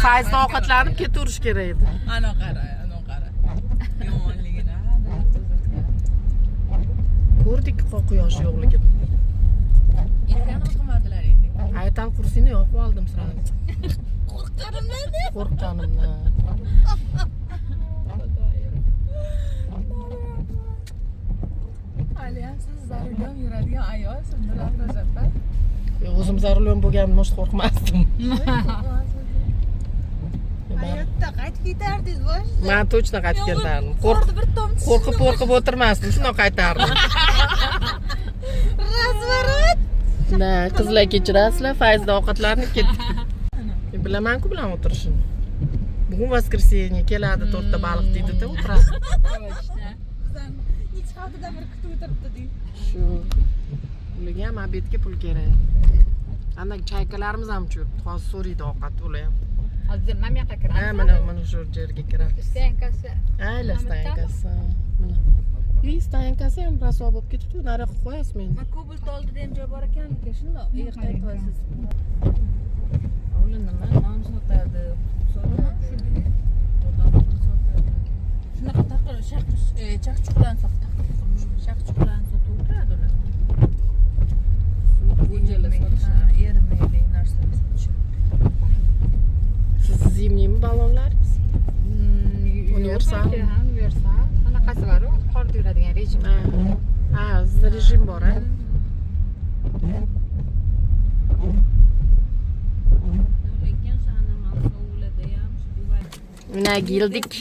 Fayzda ovqatlanib ketaverish kerak edi. Ana qara. Yomonligini. Ko'rdik quyosh yo'qligini. Ilgani qilmadilar endi. Aytal kursini yoqib oldim sirani. Qo'rqqanimdan. Qo'rqqanimdan. Aliyansiz zarulyon yuradigan ayolsiz, Dilafroz opa. O'zim zarulyon bo'lganimda most qo'rqmasdim. Hayotda qaytib ketardingiz boshida. Men точно qaytib ketardim. Bir tomchi. Qo'rqib o'tirmasdim, shunday qaytardim. Razvorot. Na, qizlar kechirasizlar, Fayzda ovqatlanib ketdi. Bilaman-ku bilan o'tirishini. Bugun воскресенье keladi, 4 ta baliq deydi-da, o'tiradi. Hech haftada bir kutib o'tiribdi deydi. Shu. Ularga ham obedga pul kerak. Ana chaykalarimiz ham cho'ribdi. Hozir so'raydi ovqat ular ham. Hozir mana bu yoqqa kiramiz. Ha, mana shu yerga kiramiz. Stankasi. Ayla stankasi. Mana. И stankasi ham raso bo'lib ketibdi, nari qo'yib qo'yasiz meni. Ma Cobalt oldida ham joy bor ekan-ku, shundoq yerda aytasiz. Ular nima? Non sotadi, shunaqa taqir chaqchuqlarni sotadi. Chaqchuqlarni sotib o'tiradi ular. Go'jalar sotishadi, erimayli narsalar sotishadi. Siz zimniymi ballonlaringiz? Universal. Ha, universal. Qanaqasi bor-ku, qorda yuradigan rejim. Ha, sizda rejim bor, ha? Mana geldik.